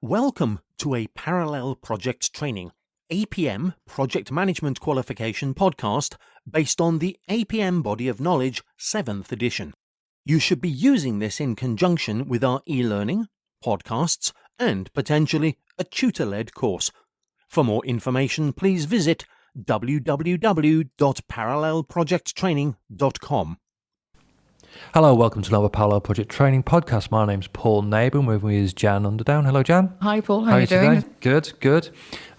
Welcome to a Parallel Project Training, APM Project Management Qualification podcast based on the APM Body of Knowledge 7th edition. You should be using this in conjunction with our e-learning, podcasts, and potentially a tutor-led course. For more information, please visit www.parallelprojecttraining.com. Hello, welcome to another Parallel Project Training podcast. My name's Paul Neighbour, and with me is Jan Underdown. Hello, Jan. Hi, Paul. How are you doing? Good.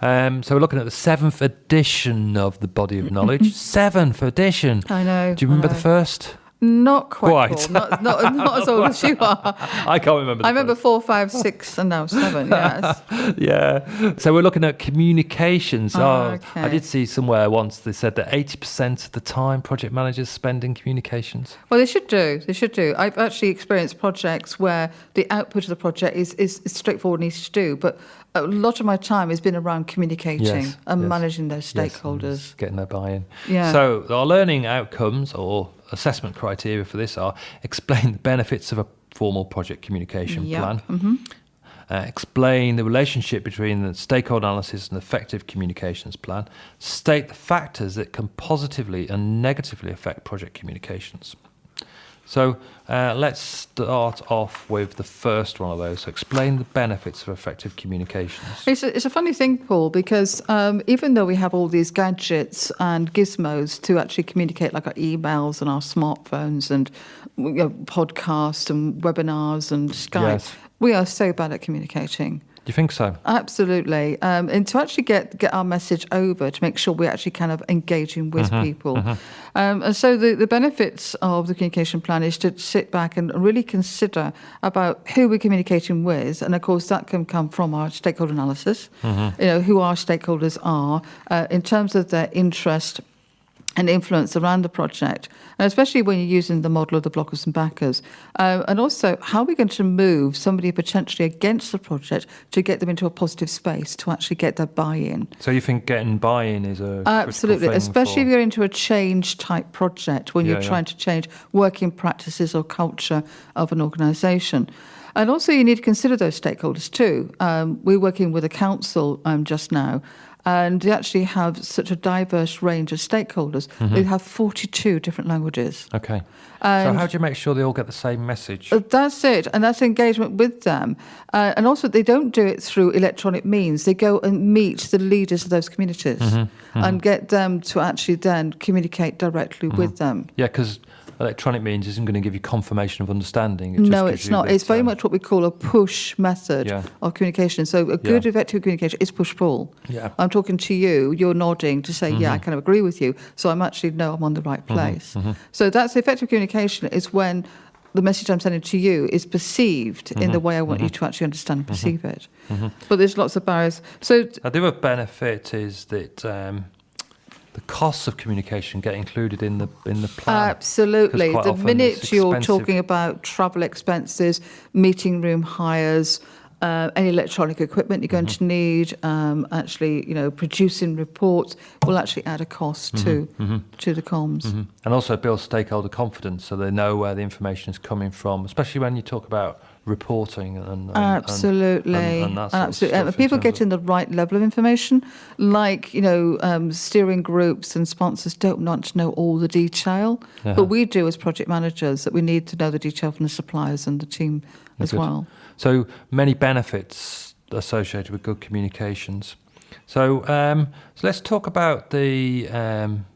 So we're looking at the 7th edition of the Body of Knowledge. 7th edition. I know. Do you remember the first? Not quite. Paul. Not as old as you are. I can't remember. I remember 4, 5, 6, and now 7. Yes. Yeah. So we're looking at communications. Okay. I did see somewhere once they said that 80% of the time project managers spend in communications. Well, they should do. I've actually experienced projects where the output of the project is straightforward and easy to do, but a lot of my time has been around communicating and managing those stakeholders. Getting their buy-in. Yeah. So our learning outcomes or assessment criteria for this are: explain the benefits of a formal project communication plan. Mm-hmm. Explain the relationship between the stakeholder analysis and effective communications plan. State the factors that can positively and negatively affect project communications. So let's start off with the first one of those. So explain the benefits of effective communications. It's a funny thing, Paul, because even though we have all these gadgets and gizmos to actually communicate, like our emails and our smartphones and podcasts and webinars and Skype, we are so bad at communicating. Do you think so? Absolutely. And to actually get our message over, to make sure we're actually kind of engaging with people. And so the benefits of the communication plan is to sit back and really consider about who we're communicating with. And of course, that can come from our stakeholder analysis, who our stakeholders are in terms of their interest and influence around the project, and especially when you're using the model of the blockers and backers. And also, how are we going to move somebody potentially against the project to get them into a positive space to actually get their buy-in? So you think getting buy-in is a absolutely, thing especially if you're into a change-type project, when you're trying to change working practices or culture of an organisation. And also, you need to consider those stakeholders too. We're working with a council just now, and they actually have such a diverse range of stakeholders. They have 42 different languages. Okay. So how do you make sure they all get the same message? That's it, and that's engagement with them. And also, they don't do it through electronic means. They go and meet the leaders of those communities and get them to actually then communicate directly with them. Yeah, because electronic means isn't going to give you confirmation of understanding. No, it's not. It's very much what we call a push method of communication. So a good effective communication is push-pull. Yeah. I'm talking to you, you're nodding to say, I kind of agree with you. So I'm actually, I'm on the right place. So that's effective communication is when the message I'm sending to you is perceived in the way I want you to actually understand and perceive it. But there's lots of barriers. So the other benefit is that the costs of communication get included in the plan. Absolutely. The minute you're talking about travel expenses, meeting room hires, any electronic equipment you're going to need, producing reports will actually add a cost to the comms. And also build stakeholder confidence so they know where the information is coming from, especially when you talk about reporting and absolutely. And that sort of stuff. And people getting the right level of information, like steering groups and sponsors don't want to know all the detail, but we do as project managers, that we need to know the detail from the suppliers and the team as well. So many benefits associated with good communications. So let's talk about the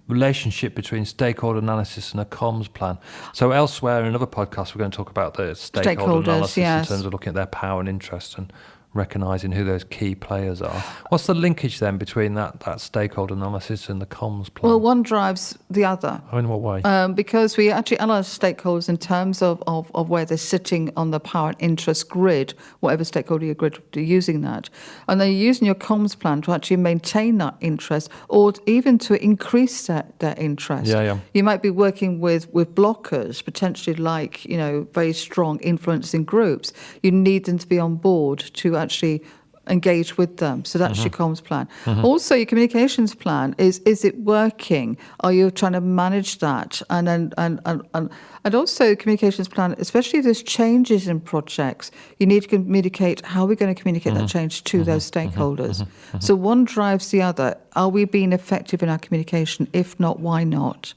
relationship between stakeholder analysis and a comms plan. So elsewhere in another podcast, we're going to talk about the stakeholder analysis in terms of looking at their power and interest and recognising who those key players are. What's the linkage then between that stakeholder analysis and the comms plan? Well, one drives the other. Oh, in what way? Because we actually analyse stakeholders in terms of where they're sitting on the power and interest grid, whatever stakeholder your grid you're using that. And then you're using your comms plan to actually maintain that interest or even to increase their interest. You might be working with blockers, potentially like, very strong influencing groups. You need them to be on board to actually engage with them. So that's your comms plan. Also, your communications plan is it working? Are you trying to manage that? And also communications plan, especially if there's changes in projects, you need to communicate how we're going to communicate that change to those stakeholders. So one drives the other. Are we being effective in our communication? If not, why not?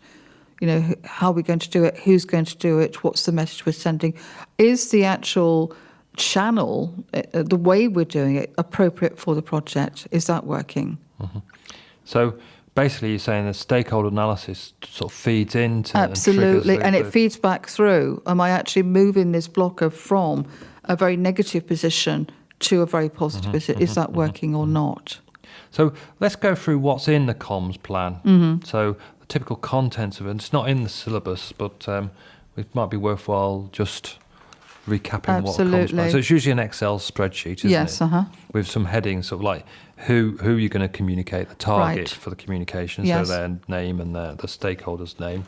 How are we going to do it? Who's going to do it? What's the message we're sending? Is the actual channel, the way we're doing it, appropriate for the project? Is that working? So basically you're saying the stakeholder analysis sort of feeds into absolutely, and it feeds back through. Am I actually moving this blocker from a very negative position to a very positive position? Is that working or not? So let's go through what's in the comms plan. So the typical contents of it, it's not in the syllabus, but it might be worthwhile just recapping what a comms plan. So it's usually an Excel spreadsheet, isn't it? With some headings, sort of like who you're going to communicate, the target for the communication, so their name and the stakeholder's name.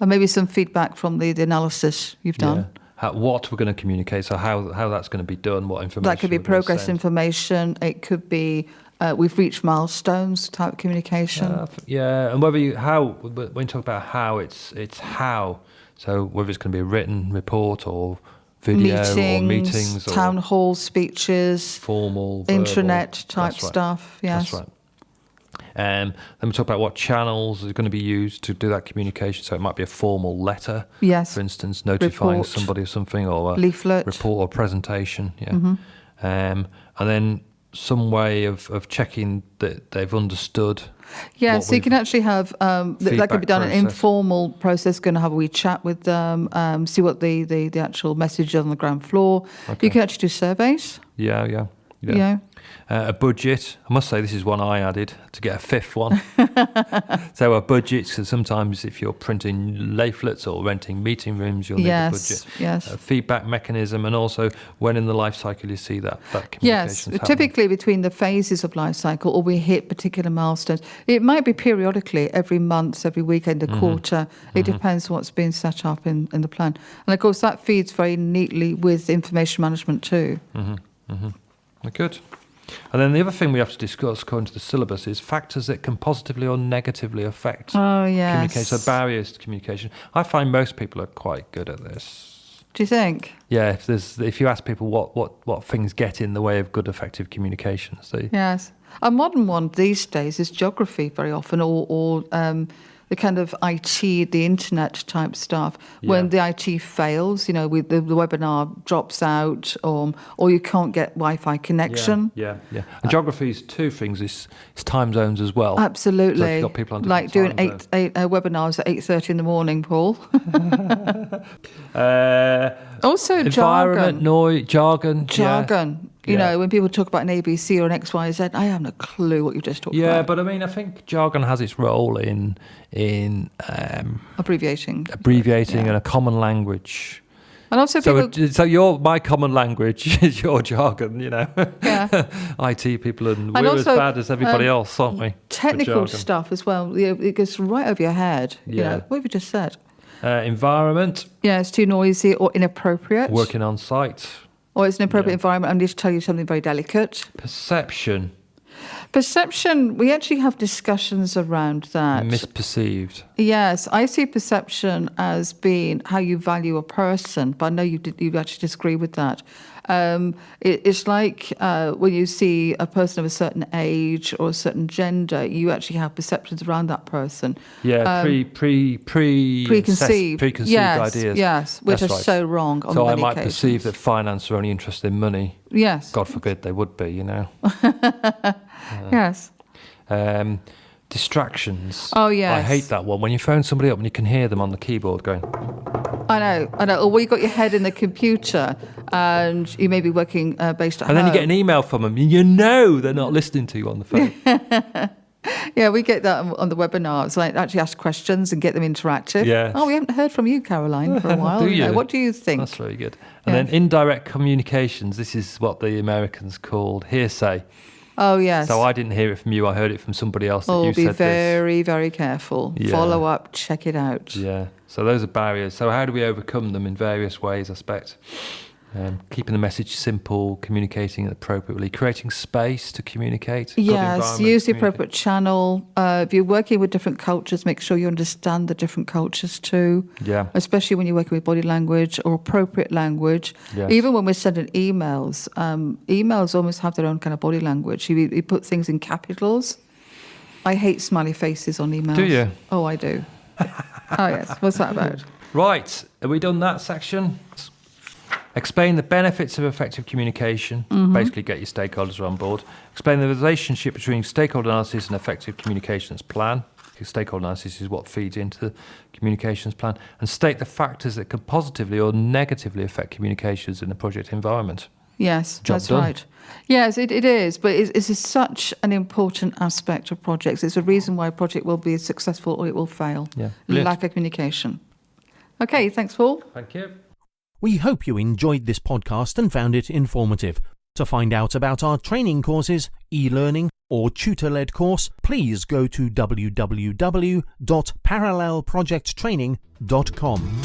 And maybe some feedback from the analysis you've done. What we're going to communicate, so how that's going to be done, what information. That could be progress information, it could be we've reached milestones type communication. And when you talk about how, it's how. So whether it's going to be a written report or video or meetings, town hall speeches, formal, verbal, intranet type stuff. Yes, that's right. Then we talk about what channels are going to be used to do that communication. So it might be a formal letter, for instance, notifying somebody of something, or a leaflet, report or presentation. And then some way of checking that they've understood. Yeah, so you can actually have that could be done an informal process. Going to have a wee chat with them, see what the actual message is on the ground floor. You can actually do surveys. Yeah. A budget. I must say this is one I added to get a fifth one. So a budget, because sometimes if you're printing leaflets or renting meeting rooms, you'll need a budget. Yes. A feedback mechanism, and also when in the life cycle you see that communication. Yes, typically between the phases of life cycle, or we hit particular milestones. It might be periodically, every month, every weekend, a quarter. It depends on what's being set up in the plan. And of course that feeds very neatly with information management too. Good. And then the other thing we have to discuss, according to the syllabus, is factors that can positively or negatively affect communication. So barriers to communication. I find most people are quite good at this. Do you think? Yeah. If you ask people what things get in the way of good, effective communications, yes. A modern one these days is geography very often, or the kind of IT, the internet type stuff. When the IT fails, the webinar drops out, or you can't get Wi-Fi connection. Yeah. And geography is two things. It's time zones as well. Absolutely. So if you've got people on like doing eight webinars at 8:30 in the morning, Paul. Also, environment, noise, jargon. When people talk about an ABC or an XYZ, I haven't a clue what you've just talked about. Yeah, but I mean, I think jargon has its role in abbreviating and a common language. And also so my common language is your jargon, Yeah. IT people, and we're also, as bad as everybody else, aren't we? Technical stuff as well. It goes right over your head. What have you just said? Environment. Yeah, it's too noisy or inappropriate. Working on site. Or it's an appropriate environment. I need to tell you something very delicate. Perception, we actually have discussions around that. Misperceived. Yes, I see perception as being how you value a person, but I know you actually disagree with that. It's like when you see a person of a certain age or a certain gender, you actually have perceptions around that person. Yeah, preconceived ideas. Yes, which are so wrong on many occasions. So I might perceive that finance are only interested in money. Yes. God forbid they would be, Yes. Distractions. Oh, yes. I hate that one. When you phone somebody up and you can hear them on the keyboard going... I know. Or when you've got your head in the computer and you may be working based at home. And then you get an email from them and they're not listening to you on the phone. Yeah, we get that on the webinars. Like actually ask questions and get them interactive. Yes. Oh, we haven't heard from you, Caroline, for a while. Do you? What do you think? That's very good. And then indirect communications. This is what the Americans called hearsay. Oh, yes. So I didn't hear it from you. I heard it from somebody else that you said this. Be very, very careful. Yeah. Follow up, check it out. Yeah. So those are barriers. So how do we overcome them in various ways, I expect? Keeping the message simple, communicating appropriately, creating space to communicate. good Yes, environment use to the appropriate channel. If you're working with different cultures, make sure you understand the different cultures too. Yeah. Especially when you're working with body language or appropriate language. Yes. Even when we're sending emails, emails almost have their own kind of body language. You put things in capitals. I hate smiley faces on emails. Do you? Oh, I do. Oh, yes. What's that about? Right, have we done that section? Explain the benefits of effective communication. Basically, get your stakeholders on board. Explain the relationship between stakeholder analysis and effective communications plan. Because stakeholder analysis is what feeds into the communications plan. And state the factors that could positively or negatively affect communications in the project environment. Yes, Job that's done. right. Yes, it is. But it's such an important aspect of projects. It's a reason why a project will be successful or it will fail. Yeah, brilliant. Lack of communication. Okay, thanks, Paul. Thank you. We hope you enjoyed this podcast and found it informative. To find out about our training courses, e-learning, or tutor-led course, please go to www.parallelprojecttraining.com.